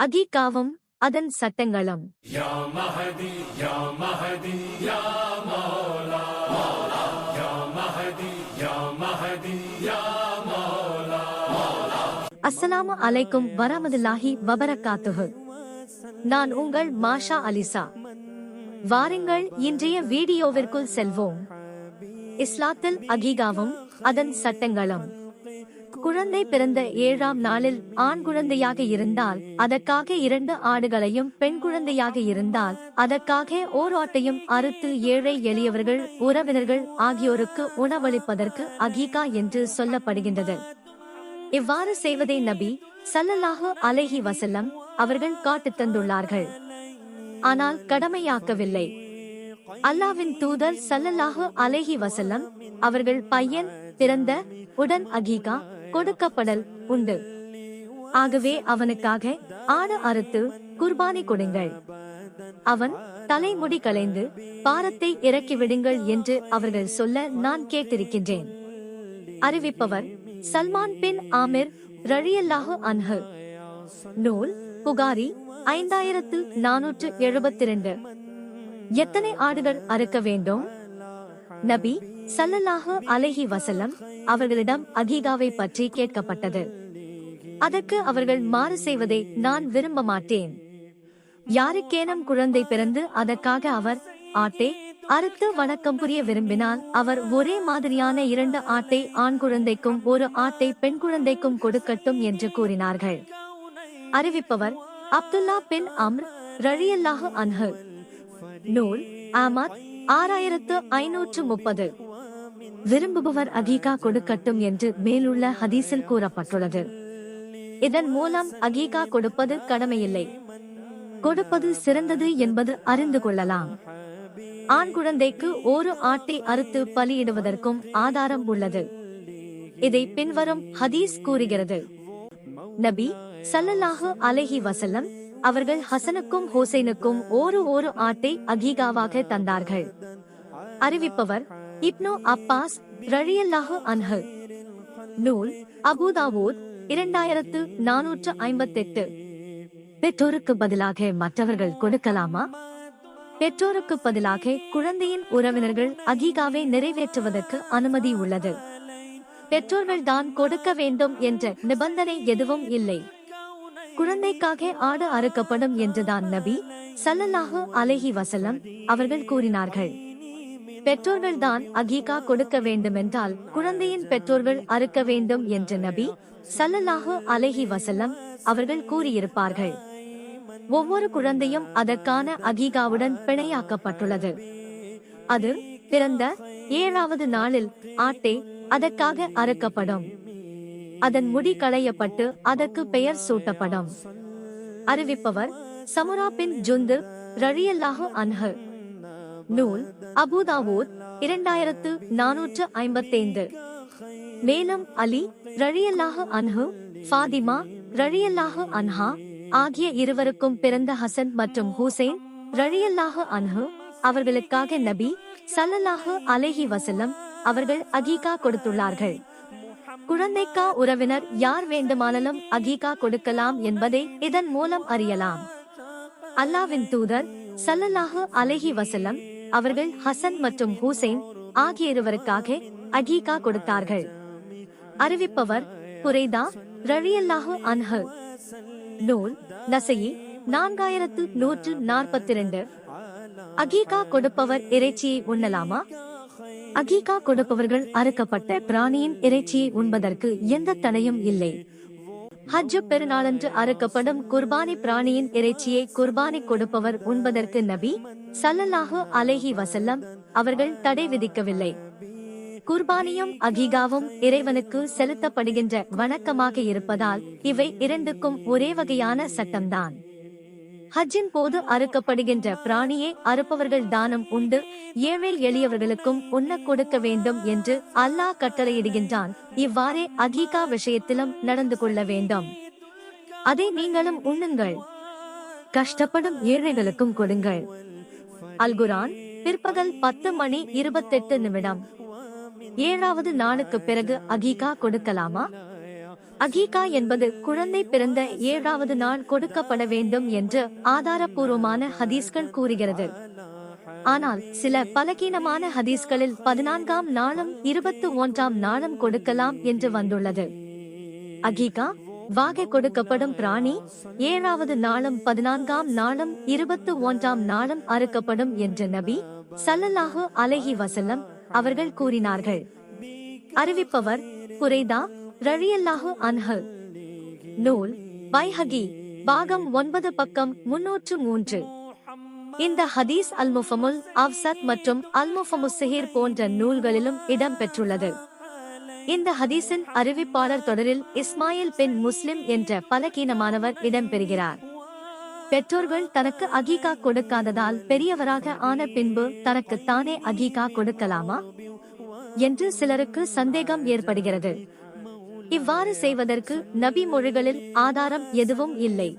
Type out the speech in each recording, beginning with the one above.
அகீகாவும் அதன் சட்டங்களும். யா மஹதி யா மஹதி யா மௌலா மௌலா யா மஹதி யா மஹதி யா மௌலா மௌலா. அஸ்ஸலாமு அலைக்கும் வரஹ்மத்துல்லாஹி வபரகாத்துஹு. நான் உங்கள் மாஷா அலிசா. வாருங்கள் இன்றைய வீடியோவிற்குள் செல்வோம். இஸ்லாத்தில் அகீகாவும் அதன் சட்டங்களும். குழந்தை பிறந்த 7ஆம் நாளில் ஆண் குழந்தையாக இருந்தால் அதற்காக 2 ஆடுகளையும், பெண் குழந்தையாக இருந்தால் அதற்காக ஓர் ஆட்டையும் அறுத்து ஏழை எளியவர்கள், உறவினர்கள் ஆகியோருக்கு உணவளிப்பதற்கு அகீகா என்று சொல்லப்படுகின்றது. இவ்வாறு செய்வதை நபி ஸல்லல்லாஹு அலைஹி வஸல்லம் அவர்கள் காட்டித் தந்துள்ளார்கள். ஆனால் கடமையாக்கவில்லை. அல்லாஹ்வின் தூதர் ஸல்லல்லாஹு அலைஹி வஸல்லம் அவர்கள் பையன் பிறந்த உடன் அகீகா கொடுக்கப்படல் உண்டு. ஆகவே அவனுக்காக ஆடு அறுத்து குர்பானி கொடுங்கள். அவன் தலைமுடி களைந்து பாரத்தை இறக்கிவிடுங்கள் என்று அவர்கள் சொல்ல நான் கேட்டிருக்கின்றேன். அறிவிப்பவர் சல்மான் பின் ஆமிர் ரலியல்லாஹு அன்ஹு. நூல் புகாரி 5472. எத்தனை ஆடுகள் அறுக்க வேண்டும்? நபி ஸல்லல்லாஹு அலைஹி வஸல்லம் அவர்களிடம் அகீகாவை பற்றி கேட்கப்பட்டது. அதற்கு அவர்கள் மாறு செய்வதை நான் விரும்ப மாட்டேன். யாருக்கேனும் குழந்தை பிறந்து அதற்காக அவர் ஆட்டை அறுத்து வணக்கம் புரிய விரும்பினால் அவர் ஒரே மாதிரியான 2 ஆட்டை ஆண் குழந்தைக்கும் 1 ஆட்டை பெண் குழந்தைக்கும் கொடுக்கட்டும் என்று கூறினார்கள். அறிவிப்பவர் அப்துல்லா பின் அம்ர் ரலியல்லாஹு அன்ஹு. நூல் ஆமத் 6530. விரும்புபவர் அகீகா கொடுக்கட்டும் என்று மேலுள்ள ஹதீஸில் கூறப்பட்டுள்ளது. இதன் மூலம் அகீகா கொடுப்பது கடமையில்லை, கொடுப்பது சிறந்தது என்பது அறிந்து கொள்ளலாம். ஆண் குழந்தைக்கு 1 ஆட்டை அறுத்து பலியிடுவதற்கும் ஆதாரம் உள்ளது. இதை பின்வரும் ஹதீஸ் கூறுகிறது. நபி ஸல்லல்லாஹு அலைஹி வஸல்லம் அவர்கள் ஹசனுக்கும் ஹுசைனுக்கும் ஒரு ஆட்டை அகீகாவாக தந்தார்கள். அறிவிப்பவர் இப்னு அப்பாஸ் ரலியல்லாஹு அன்ஹு. நூல் அபூதாவூத் 2458. பெற்றோருக்கு பதிலாக மற்றவர்கள் கொடுக்கலாமா? பெற்றோருக்கு பதிலாக குழந்தையின் உறவினர்கள் அகீகாவை நிறைவேற்றுவதற்கு அனுமதி உள்ளது. பெற்றோர்கள் தான் கொடுக்க வேண்டும் என்ற நிபந்தனை எதுவும் இல்லை. குழந்தைக்காக ஆடு அறுக்கப்படும் என்றுதான் நபி ஸல்லல்லாஹு அலைஹி வஸல்லம் அவர்கள் கூறினார்கள். பெற்றோர்கள் தான் அகீகா கொடுக்க வேண்டுமென்றால் குழந்தையின் பெற்றோர்கள் அறுக்க வேண்டும் என்று நபி ஸல்லல்லாஹு அலைஹி வஸல்லம் அவர்கள் கூறியிருப்பார்கள். ஒவ்வொரு குழந்தையும் அதற்கான அகீகாவுடன் பிணையாக்கப்பட்டுள்ளது. அது பிறந்த 7ஆவது நாளில் ஆட்டை அதற்காக அறுக்கப்படும். அதன் முடி களையப்பட்டு அதற்கு பெயர் சூட்டப்படும். அறிவிப்பவர் சமுரா பின் ஜுந்து ரலியல்லாஹு அன்ஹு. நூல் அபூதாவூத் 2455. மேலும் அலி ரலியல்லாஹு அன்ஹு, ஃபாதிமா ரலியல்லாஹு அன்ஹா ஆகிய இருவருக்கும் பிறந்த ஹசன் மற்றும் ஹுசைன் ரலியல்லாஹு அன்ஹு அவர்களுக்காக நபி ஸல்லல்லாஹு அலைஹி வஸல்லம் அவர்கள் அகீகா கொடுத்துள்ளார்கள். குழந்தைக்கா உறவினர் யார் வேண்டுமானாலும் அகீகா கொடுக்கலாம் என்பதை இதன் மூலம் அறியலாம். அல்லாஹ்வின் தூதர் ஸல்லல்லாஹு அலைஹி வஸல்லம் அவர்கள் ஹசன் மற்றும் ஹுசைன் ஆகிய இருவருக்காக அகீகா கொடுத்தார்கள். அறிவிப்பவர் புரைதா ரலியல்லாஹு அன்ஹு. நூல் நஸஈ 4142. அகீகா கொடுப்பவர் இறைச்சியை உண்ணலாமா? அகீகா கொடுப்பவர்கள் அறுக்கப்பட்ட பிராணியின் இறைச்சியை உண்பதற்கு எந்த தடையும் இல்லை. ஹஜ் பெருநாளன்று அறுக்கப்படும் குர்பானி பிராணியின் இறைச்சியை குர்பானி கொடுப்பவர் உண்பதற்கு நபி ஸல்லல்லாஹு அலைஹி வஸல்லம் அவர்கள் தடை விதிக்கவில்லை. குர்பானியும் அகீகாவும் இறைவனுக்கு செலுத்தப்படுகின்ற வணக்கமாக இருப்பதால் இவை 2க்கும் ஒரே வகையான சட்டம்தான். ஹஜ்ஜின் போது அறுக்கப்படுகின்ற பிராணியை அறுப்பவர்கள் தானம் உண்டு ஏழை எளியவர்களுக்கும் உண்ண கொடுக்க வேண்டும் என்று அல்லாஹ் கட்டளையிடுகின்றான். இவ்வாறே அகீகா விஷயத்திலும் நடந்து கொள்ள வேண்டும். அதை நீங்களும் உண்ணுங்கள், கஷ்டப்படும் ஏழைகளுக்கும் கொடுங்கள். அல்-குர்ஆன் பிற்பகல் 10:28. 7ஆவது நாளுக்கு பிறகு அகீகா கொடுக்கலாமா? அகீகா என்பது குழந்தை பிறந்த 7வது நாள் கொடுக்கப்பட வேண்டும் என்று ஆதாரபூர்வமான ஹதீஸ்கள் கூறுகிறது. ஆனால் சில பலகீனமான ஹதீஸ்களில் 14ஆம் நாளும் 21ஆம் நாளும் கொடுக்கலாம் என்று வந்துள்ளது. அகீகா வாகை கொடுக்கப்படும் பிராணி 7வது நாளும் 14ஆம் நாளும் 21ஆம் நாளும் அறுக்கப்படும் என்று நபி ஸல்லல்லாஹு அலைஹி வஸல்லம் அவர்கள் கூறினார்கள். அறிவிப்பவர் புரைதா ரலியல்லாஹு அன்ஹு. நூல் பைஹகி பாகம் 9 பக்கம் 303. இந்த ஹதீஸ் அல்-முஃபமுல் அவ்சத் மற்றும் அல்-முஃபமுஸ் ஸஹீஹ் போன்ற நூல்களிலும் இடம்பெற்றுள்ளது. இந்த ஹதீஸின் அறிவிப்பாளர் தொடரில் இஸ்மாயில் பின் முஸ்லிம் என்ற பலகீனமானவர் இடம்பெறுகிறார். பெற்றோர்கள் தனக்கு அகீகா கொடுக்காததால் பெரியவராக ஆன பின்பு தனக்கு தானே அகீகா கொடுக்கலாமா என்று சிலருக்கு சந்தேகம் ஏற்படுகிறது. இவ்வாறு செய்வதற்கு நபி மொழிகளில் ஆதாரம் எதுவும் இல்லை.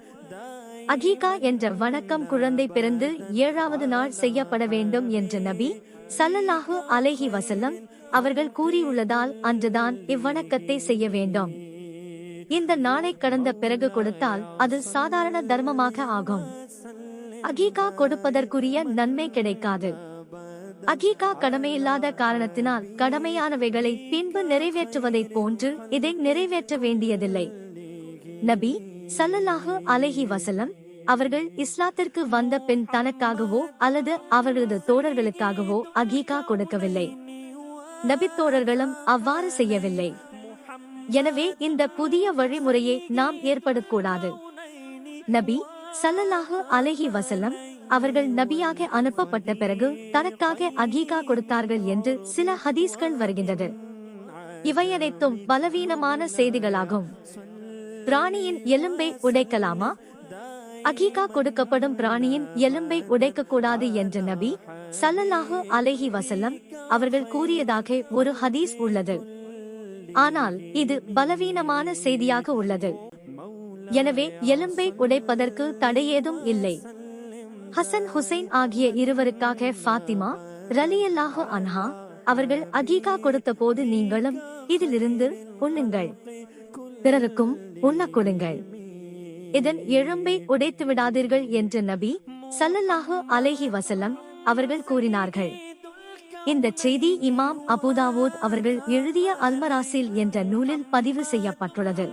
அகீகா என்ற வணக்கம் குழந்தை பிறந்து 7வது நாள் செய்யப்பட வேண்டும் என்று நபி ஸல்லல்லாஹு அலைஹி வஸல்லம் அவர்கள் கூறியுள்ளதால் அன்றுதான் இவ்வணக்கத்தை செய்ய வேண்டும். இந்த நாளை கடந்த பிறகு கொடுத்தால் அது சாதாரண தர்மமாக ஆகும். அகீகா கொடுப்பதற்குரிய நன்மை கிடைக்காது. அகீகா கடமையில்லாத காரணத்தினால் கடமையானவைகளை பின்பு நிறைவேற்றுவதைப் போன்று இதை நிறைவேற்ற வேண்டியதில்லை. நபி ஸல்லல்லாஹு அலைஹி வஸல்லம் அவர்கள் இஸ்லாத்திற்கு வந்த பின் தனக்காகவோ அல்லது அவர்களது தோழர்களுக்காகவோ அகீகா கொடுக்கவில்லை. நபி தோழர்களும் அவ்வாறு செய்யவில்லை. எனவே இந்த புதிய வழிமுறையை நாம் ஏற்படக்கூடாது. நபி ஸல்லல்லாஹு அலைஹி வஸல்லம் அவர்கள் நபியாக அனுப்பப்பட்ட பிறகு தனக்காக அகீகா கொடுத்தார்கள் என்று சில ஹதீஸ்கள் வருகின்றது. இவையனைத்தும் பலவீனமான செய்திகளாகும். பிராணியின் எலும்பை உடைக்கலாமா? அகீகா கொடுக்கப்படும் பிராணியின் எலும்பை உடைக்கக்கூடாது என்று நபி ஸல்லல்லாஹு அலைஹி வஸல்லம் அவர்கள் கூறியதாக ஒரு ஹதீஸ் உள்ளது. ஆனால் இது பலவீனமான செய்தியாக உள்ளது. எனவே எலும்பை உடைப்பதற்கு தடையேதும் இல்லை. ஹசன் ஹுசைன் ஆகிய இருவருக்காக ஃபாத்திமா ரலியல்லாஹு அன்ஹா அவர்கள் அகீகா கொடுத்த போது நீங்களும் இதிலிருந்து உண்ணுங்கள், பிறருக்கும் உண்ணக் கொடுங்கள், இதன் எலும்பை உடைத்து விடாதீர்கள் என்று நபி ஸல்லல்லாஹு அலைஹி வஸல்லம் அவர்கள் கூறினார்கள். இந்த செய்தி இமாம் அபூதாவூத் அவர்கள் எழுதிய அல்மராசில் என்ற நூலில் பதிவு செய்யப்பட்டுள்ளது.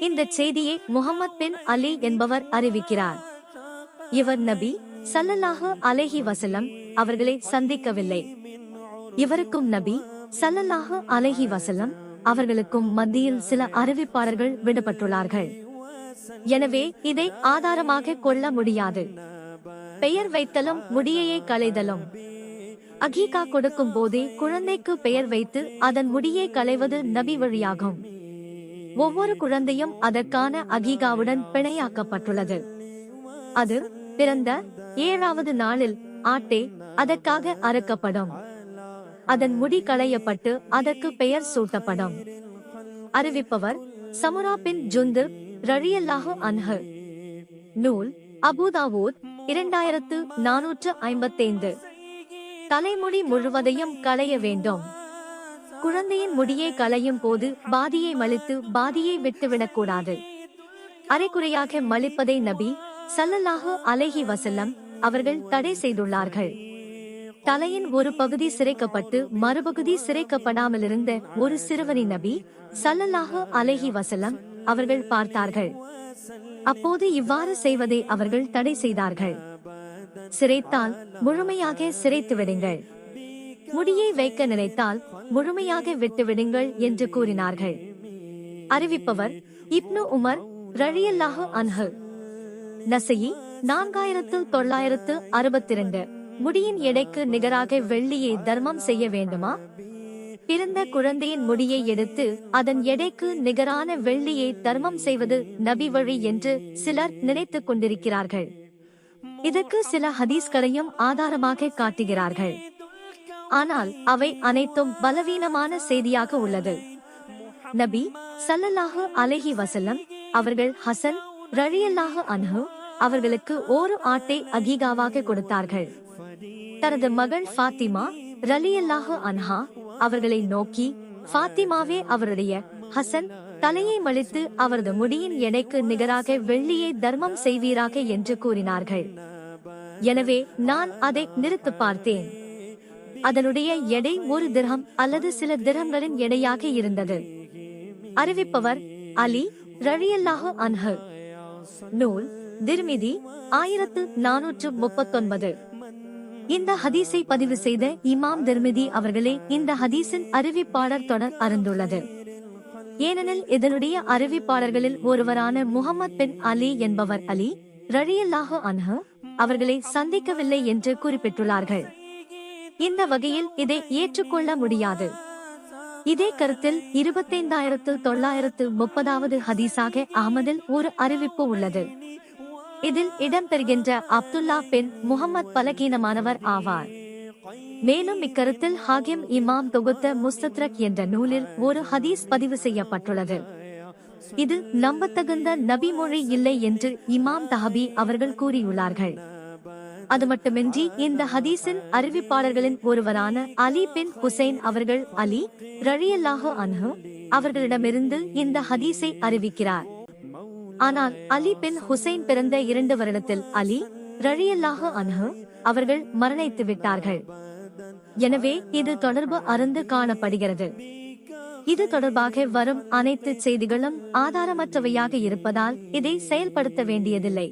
இந்த செய்தியை முஹம்மத் பின் அலி என்பவர் அறிவிக்கிறார். இவர் நபி ஸல்லல்லாஹு அலைஹி வஸல்லம் அவர்களை சந்திக்கவில்லை. இவருக்கும் நபி ஸல்லல்லாஹு அலைஹி வஸல்லம் அவர்களுக்கும் மத்தியில் சில அறிவிப்பாளர்கள் விடப்பட்டுள்ளார்கள். எனவே இதை ஆதாரமாக கொள்ள முடியாது. பெயர் வைத்தலும் முடியையே களைதலும். அகீகா கொடுக்கும் போதே குழந்தைக்கு பெயர் வைத்து அதன் முடியை களைவது நபி வழியாகும். ஒவ்வொரு குழந்தையும் அதற்கான அகீகாவுடன் பிணையாக்கப்பட்டுள்ளது. அது பிறந்த 7வது நாளில் ஆட்டே அதற்காக அறுக்கப்படும். அதன் முடி களையப்பட்டு அதற்கு பெயர் சூட்டப்படும். அறிவிப்பவர் சமுரா பின் ஜுந்துப் ரலியல்லாஹு அன்ஹு. நூல் அபூதாவூத் 2455. தலைமுடி முழுவதையும் களைய வேண்டும். குழந்தையின் முடியை களையும் போது பாதியை மலித்து பாதியை விட்டுவிடக்கூடாது. அரைக்குறையாக மலிப்பதை நபி ஸல்லல்லாஹு அலைஹி வஸல்லம் அவர்கள் தடை செய்துள்ளார்கள். தலையின் ஒரு பகுதி சிரைக்கப்பட்டு மறுபகுதி சிரைக்கப்படாமலிருந்த ஒரு சிறுவனை நபி ஸல்லல்லாஹு அலைஹி வஸல்லம் அவர்கள் பார்த்தார்கள். அப்போது இவ்வாறு செய்வதை அவர்கள் தடை செய்தார்கள். சிரைத்தால் முழுமையாக சிரைத்து விடுங்கள், முடியை வைக்க நினைத்தால் முழுமையாக விட்டுவிடுங்கள் என்று கூறினார்கள். அறிவிப்பவர் இப்னு உமர் ரலியல்லாஹு அன்ஹு. நசஈ 4962. முடியின் எடைக்கு நிகராக வெள்ளியை தர்மம் செய்ய வேண்டுமா? பிறந்த குழந்தையின் முடியை எடுத்து அதன் எடைக்கு நிகரான வெள்ளியை தர்மம் செய்வது நபி வழி என்று சிலர் நினைத்துக் கொண்டிருக்கிறார்கள். இதற்கு சில ஹதீஸ்களையும் ஆதாரமாக காட்டுகிறார்கள். ஆனால் அவை அனைத்தும் பலவீனமான செய்தியாக உள்ளது. நபி ஸல்லல்லாஹு அலைஹி வஸல்லம் அவர்கள் ஹசன் ரலியல்லாஹு அன்ஹு அவர்களுக்கு ஒரு ஆட்டை அகீகாவாக கொடுத்தார்கள். தனது மகள் ஃபாத்திமா ரலியல்லாஹு அன்ஹா அவர்களை நோக்கி, ஃபாத்திமாவே அவருடைய ஹசன் தலையை மழித்து அவரது முடியின் எடைக்கு நிகராக வெள்ளியை தர்மம் செய்வீராக என்று கூறினார்கள். எனவே நான் அதை நிறுத்து பார்த்தேன். அதனுடைய எடை 1 திர்ஹம் அல்லது சில திர்ஹம்களின் எடையாக இருந்தது. அறிவிப்பவர் அலி ரலியல்லாஹு அன்ஹு. நூல் திர்மிதி 1439. இந்த ஹதீஸை பதிவு செய்த இமாம் திர்மிதி அவர்களே இந்த ஹதீஸின் அறிவிப்பாளர் தொடர் அறிந்துள்ளது. ஏனெனில் இதனுடைய அறிவிப்பாளர்களில் ஒருவரான முஹம்மத் பின் அலி என்பவர் அலி ரலியல்லாஹு அன்ஹு அவர்களை சந்திக்கவில்லை என்று குறிப்பிட்டுள்ளார்கள். இந்த வகையில் இதை ஏற்றுக்கொள்ள முடியாது. இதே கருத்தில் 25930வது ஹதீஸாக அஹ்மதில் ஒரு அறிவிப்பு உள்ளது. இதில் இடம்பெறுகின்ற அப்துல்லா பின் முஹம்மத் பலகீனமானவர் ஆவார். மேலும் இக்கருத்தில் ஹாகிம் இமாம் தொகுத்த முஸ்தத்ரக் என்ற நூலில் ஒரு ஹதீஸ் பதிவு செய்யப்பட்டுள்ளது. இது நம்பத்தகுந்த நபிமொழி இல்லை என்று இமாம் தஹபி அவர்கள் கூறியுள்ளார்கள். அது மட்டுமின்றி இந்த ஹதீஸின் அறிவிப்பாளர்களின் ஒருவரான அலி பின் ஹுசைன் அவர்கள் அலி ரலியல்லாஹு அன்ஹு அவர்களிடமிருந்து இந்த ஹதீஸை அறிவிக்கிறார். ஆனால் அலி பின் ஹுசைன் பிறந்த 2 வருடத்தில் அலி ரலியல்லாஹு அன்ஹு அவர்கள் மரணித்து விட்டார்கள். எனவே இது தொடர்பு அருந்து காணப்படுகிறது. இது தொடர்பாக வரும் அனைத்து செய்திகளும் ஆதாரமற்றவையாக இருப்பதால் இதை செயல்படுத்த வேண்டியதில்லை.